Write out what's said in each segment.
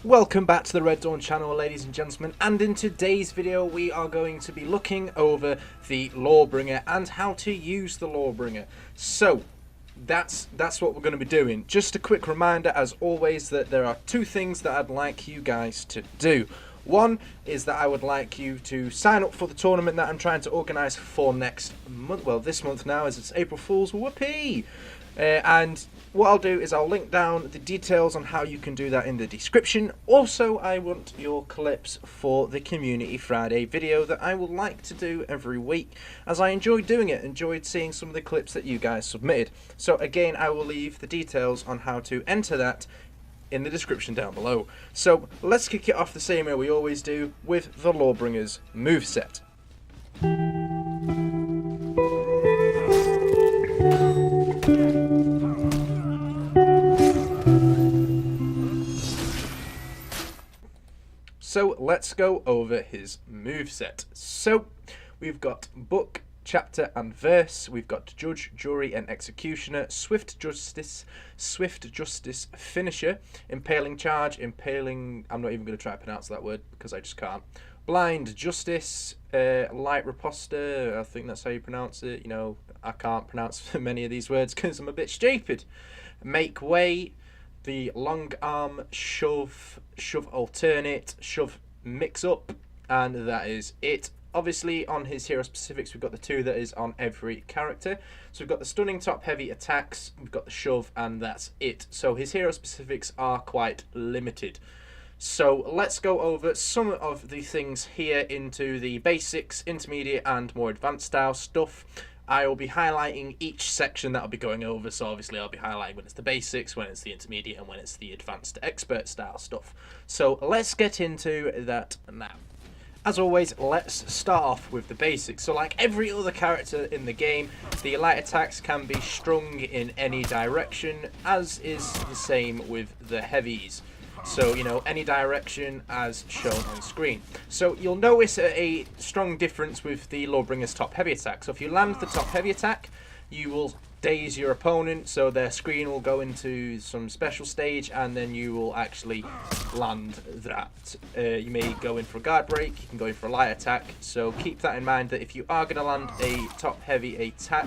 Welcome back to the Red Dawn channel, ladies and gentlemen, and in today's video we are going to be looking over the Lawbringer and how to use the Lawbringer. So that's what we're going to be doing. Just a quick reminder as always that there are two things that I'd like you guys to do. One is that I would like you to sign up for the tournament that I'm trying to organise for next month, well this month now as it's April Fool's, whoopee! And what I'll do is I'll link down the details on how you can do that in the description. Also, I want your clips for the Community Friday video that I would like to do every week, as I enjoyed doing it, enjoyed seeing some of the clips that you guys submitted. So again, I will leave the details on how to enter that in the description down below. So let's kick it off the same way we always do with the Lawbringer's moveset. So let's go over his moveset. So we've got book, chapter and verse. We've got judge, jury and executioner, swift justice, finisher, impaling charge, impaling, I'm not even going to try to pronounce that word because I just can't. Blind justice, light riposter, I think that's how you pronounce it. You know, I can't pronounce many of these words because I'm a bit stupid. Make way, the long arm, shove alternate, shove mix up, and that is it. Obviously on his hero specifics we've got the two that is on every character. So we've got the stunning top heavy attacks, we've got the shove, and that's it. So his hero specifics are quite limited. So let's go over some of the things here into the basics, intermediate and more advanced style stuff. I will be highlighting each section that I'll be going over, so obviously I'll be highlighting when it's the basics, when it's the intermediate, and when it's the advanced expert style stuff. So let's get into that now. As always, let's start off with the basics. So like every other character in the game, the light attacks can be strung in any direction, as is the same with the heavies. So, you know, any direction as shown on screen. So you'll notice a strong difference with the Lawbringer's top heavy attack. So if you land the top heavy attack, you will daze your opponent, so their screen will go into some special stage, and then you will actually land that. You may go in for a guard break, you can go in for a light attack, so keep that in mind that if you are going to land a top heavy attack,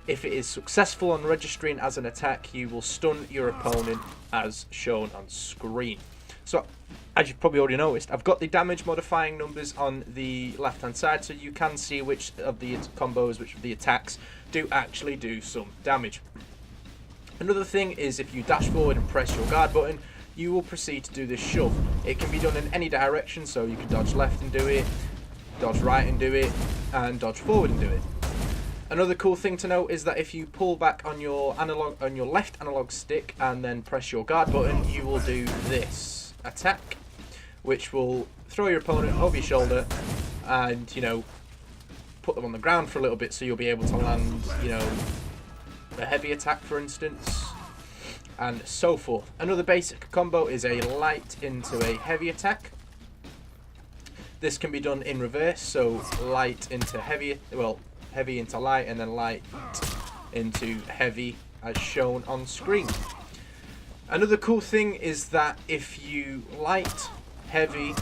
if it is successful on registering as an attack, you will stun your opponent as shown on screen. So, as you've probably already noticed, I've got the damage modifying numbers on the left hand side, so you can see which of the combos, which of the attacks do actually do some damage. Another thing is if you dash forward and press your guard button, you will proceed to do this shove. It can be done in any direction, so you can dodge left and do it, dodge right and do it, and dodge forward and do it. Another cool thing to note is that if you pull back on your left analog stick and then press your guard button, you will do this attack, which will throw your opponent over your shoulder and, you know, put them on the ground for a little bit, so you'll be able to land, you know, a heavy attack, for instance, and so forth. Another basic combo is a light into a heavy attack. This can be done in reverse, so light into heavy, well, heavy into light, and then light into heavy as shown on screen. Another cool thing is that if you light, heavy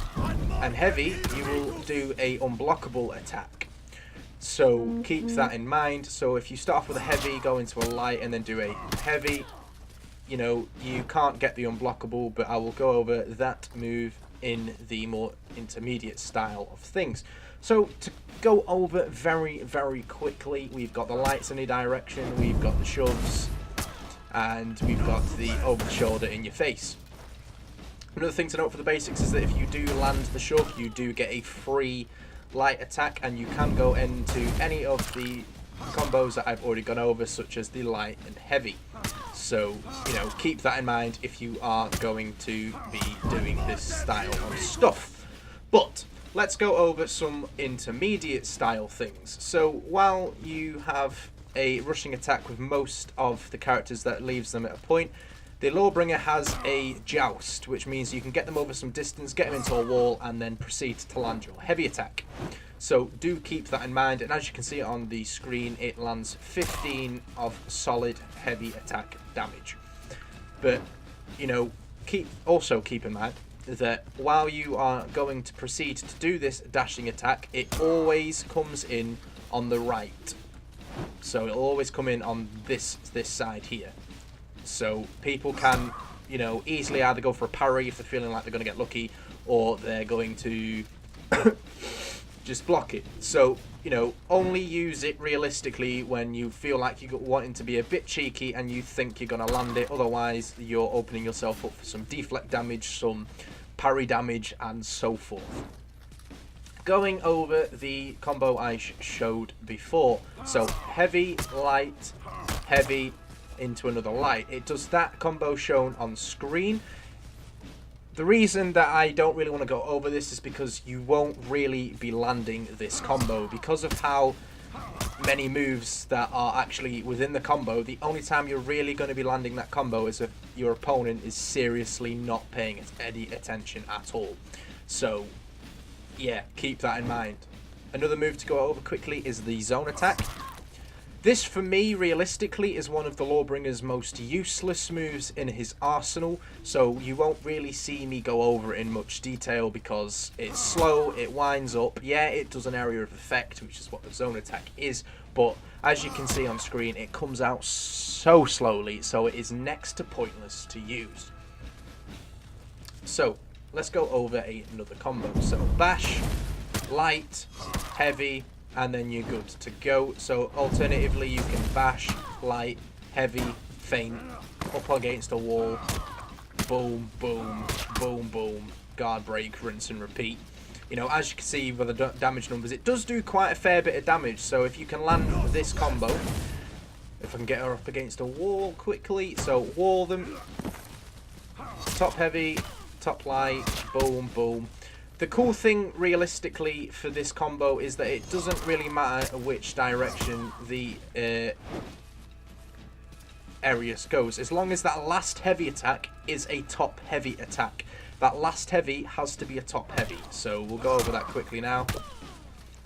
and heavy, you will do a unblockable attack. So keep that in mind. So if you start off with a heavy, go into a light and then do a heavy, you know, you can't get the unblockable, but I will go over that move in the more intermediate style of things. So to go over very quickly, we've got the lights in any direction, we've got the shoves, and we've got the over the shoulder in your face. Another thing to note for the basics is that if you do land the shove, you do get a free light attack, and you can go into any of the combos that I've already gone over, such as the light and heavy. So, you know, keep that in mind if you are going to be doing this style of stuff. But let's go over some intermediate style things. So while you have a rushing attack with most of the characters that leaves them at a point, the Lawbringer has a joust, which means you can get them over some distance, get them into a wall, and then proceed to land your heavy attack. So do keep that in mind, and as you can see on the screen, it lands 15 of solid heavy attack damage. But, you know, also keep in mind that while you are going to proceed to do this dashing attack, it always comes in on the right. So it'll always come in on this side here. So people can, you know, easily either go for a parry if they're feeling like they're going to get lucky, or they're going to just block it. So, you know, only use it realistically when you feel like you're wanting to be a bit cheeky and you think you're going to land it. Otherwise, you're opening yourself up for some deflect damage, some parry damage, and so forth. Going over the combo I showed before. So, heavy, light, heavy, into another light. It does that combo shown on screen. The reason that I don't really want to go over this is because you won't really be landing this combo. Because of how many moves that are actually within the combo, the only time you're really going to be landing that combo is if your opponent is seriously not paying any attention at all. So, yeah, keep that in mind. Another move to go over quickly is the zone attack. This, for me, realistically, is one of the Lawbringer's most useless moves in his arsenal, so you won't really see me go over it in much detail because it's slow, it winds up. Yeah, it does an area of effect, which is what the zone attack is, but as you can see on screen, it comes out so slowly, so it is next to pointless to use. So, let's go over another combo. So, bash, light, heavy, and then you're good to go. So alternatively, you can bash, light, heavy, feint, up against a wall, boom, boom, boom, boom, guard break, rinse and repeat. You know, as you can see with the damage numbers, it does do quite a fair bit of damage. So if you can land this combo, if I can get her up against a wall quickly, so wall them, top heavy, top light, boom, boom. The cool thing, realistically, for this combo is that it doesn't really matter which direction the area goes. As long as that last heavy attack is a top heavy attack. That last heavy has to be a top heavy. So we'll go over that quickly now.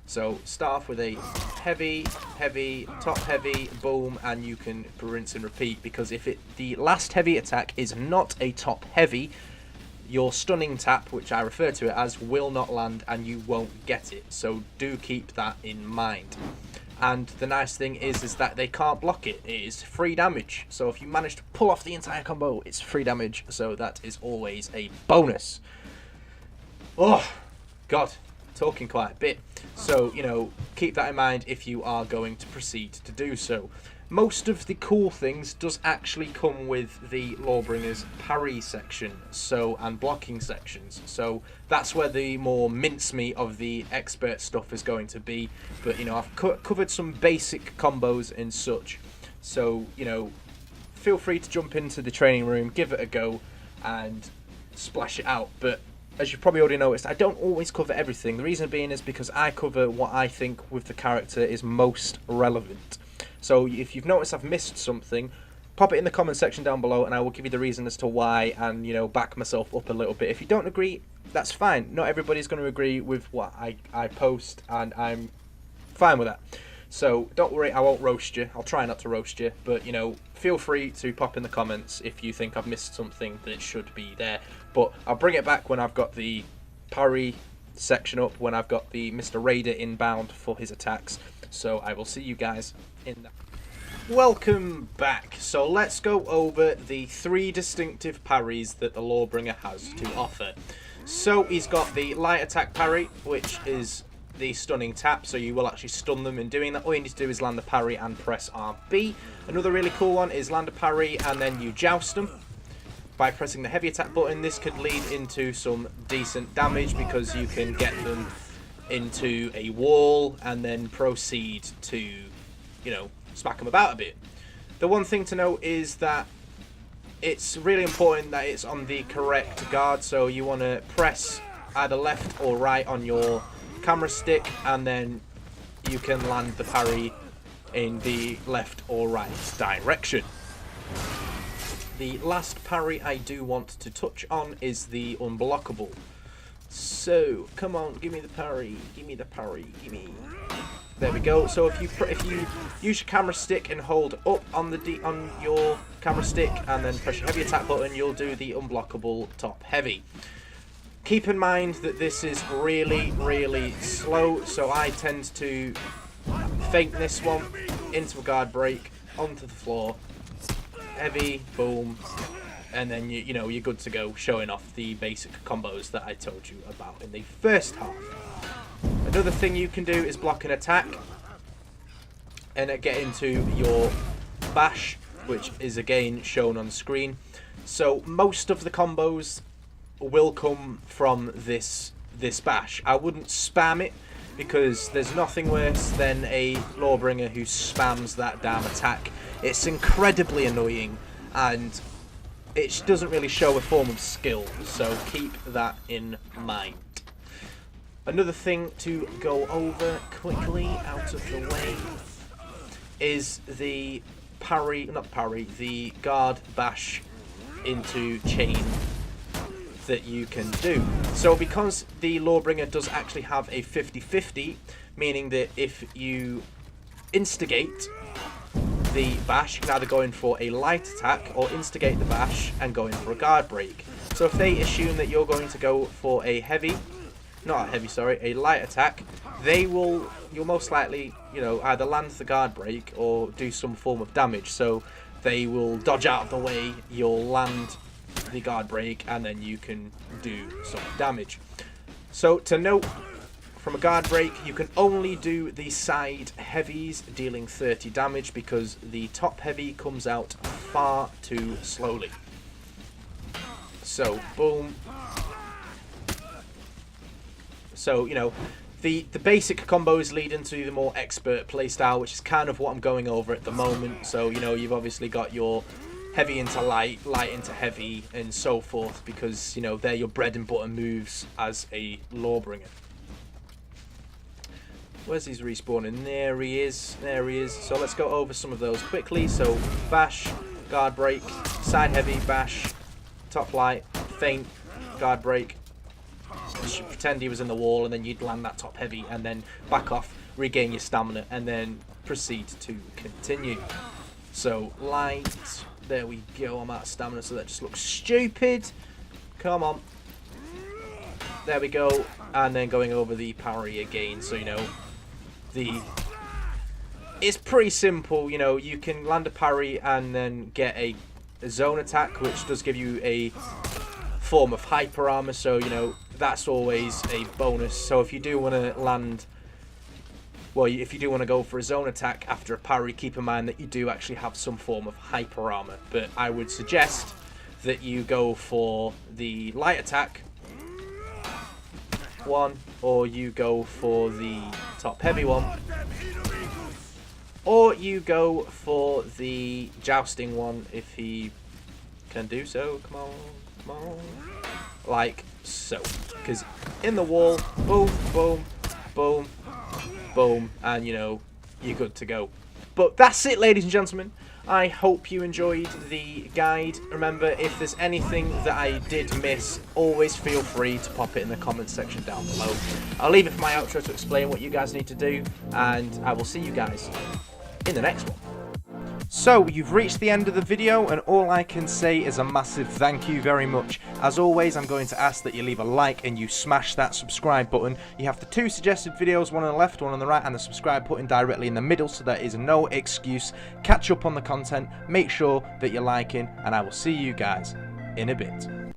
So start off with a heavy, heavy, top heavy, boom, and you can rinse and repeat. Because if the last heavy attack is not a top heavy, your stunning tap, which I refer to it as, will not land and you won't get it. So do keep that in mind. And the nice thing is that they can't block it. It is free damage. So if you manage to pull off the entire combo, it's free damage. So that is always a bonus. Oh, God. Talking quite a bit. So, you know, keep that in mind if you are going to proceed to do so. Most of the cool things does actually come with the Lawbringer's parry section, and blocking sections. So that's where the more mincemeat of the expert stuff is going to be. But, you know, I've covered some basic combos and such. So, you know, feel free to jump into the training room, give it a go, and splash it out. But as you've probably already noticed, I don't always cover everything. The reason being is because I cover what I think with the character is most relevant. So if you've noticed I've missed something, pop it in the comment section down below and I will give you the reason as to why and, you know, back myself up a little bit. If you don't agree, that's fine. Not everybody's going to agree with what I post, and I'm fine with that. So don't worry, I won't roast you. I'll try not to roast you, but, you know, feel free to pop in the comments if you think I've missed something that should be there. But I'll bring it back when I've got the parry section up, when I've got the Mr. Raider inbound for his attacks. So I will see you guys in that. Welcome back. So let's go over the 3 distinctive parries that the Lawbringer has to offer. So he's got the light attack parry, which is the stunning tap, so you will actually stun them in doing that. All you need to do is land the parry and press RB. Another really cool one is land a parry and then you joust them by pressing the heavy attack button. This could lead into some decent damage because you can get them into a wall and then proceed to, you know, smack them about a bit. The one thing to note is that it's really important that it's on the correct guard, so you want to press either left or right on your camera stick and then you can land the parry in the left or right direction. The last parry I do want to touch on is the Unblockable. So, come on, give me the parry, give me the parry, give me. There we go. So if you use your camera stick and hold up on your camera stick and then press your heavy attack button, you'll do the Unblockable top heavy. Keep in mind that this is really, really slow, so I tend to feint this one into a guard break, onto the floor, heavy, boom, and then you know, you're good to go, showing off the basic combos that I told you about in the first half. Another thing you can do is block an attack and get into your bash, which is again shown on screen. So most of the combos will come from this bash. I wouldn't spam it, because there's nothing worse than a Lawbringer who spams that damn attack. It's incredibly annoying, and it doesn't really show a form of skill, so keep that in mind. Another thing to go over quickly out of the way is the the guard bash into chain that you can do. So because the Lawbringer does actually have a 50-50, meaning that if you instigate the bash, you can either go in for a light attack or instigate the bash and go in for a guard break. So if they assume that you're going to go for a a light attack, you'll most likely, you know, either land the guard break or do some form of damage. So they will dodge out of the way, you'll land the guard break, and then you can do some damage. So to note, from a guard break, you can only do the side heavies, dealing 30 damage, because the top heavy comes out far too slowly. So, boom. So, you know, the basic combos lead into the more expert playstyle, which is kind of what I'm going over at the moment. So, you know, you've obviously got your heavy into light, light into heavy, and so forth, because, you know, they're your bread and butter moves as a Lawbringer. Where's his respawning? There he is. There he is. So let's go over some of those quickly. So bash, guard break, side heavy, bash, top light, feint, guard break. You should pretend he was in the wall, and then you'd land that top heavy, and then back off, regain your stamina, and then proceed to continue. So light. There we go. I'm out of stamina, so that just looks stupid. Come on. There we go. And then going over the parry again. So, you know, it's pretty simple. You know, you can land a parry and then get a zone attack, which does give you a form of hyper armor. So, you know, that's always a bonus. So if you do want to land, well, if you do want to go for a zone attack after a parry, keep in mind that you do actually have some form of hyper armor. But I would suggest that you go for the light attack one, or you go for the top heavy one, or you go for the jousting one if he can do so. Come on, come on. Like so. Because in the wall, boom, boom, boom, boom, and, you know, you're good to go. But that's it, ladies and gentlemen. I hope you enjoyed the guide. Remember, if there's anything that I did miss, always feel free to pop it in the comments section down below. I'll leave it for my outro to explain what you guys need to do, and I will see you guys in the next one. So, you've reached the end of the video, and all I can say is a massive thank you very much. As always, I'm going to ask that you leave a like and you smash that subscribe button. You have the two suggested videos, one on the left, one on the right, and the subscribe button directly in the middle, so there is no excuse. Catch up on the content, make sure that you're liking, and I will see you guys in a bit.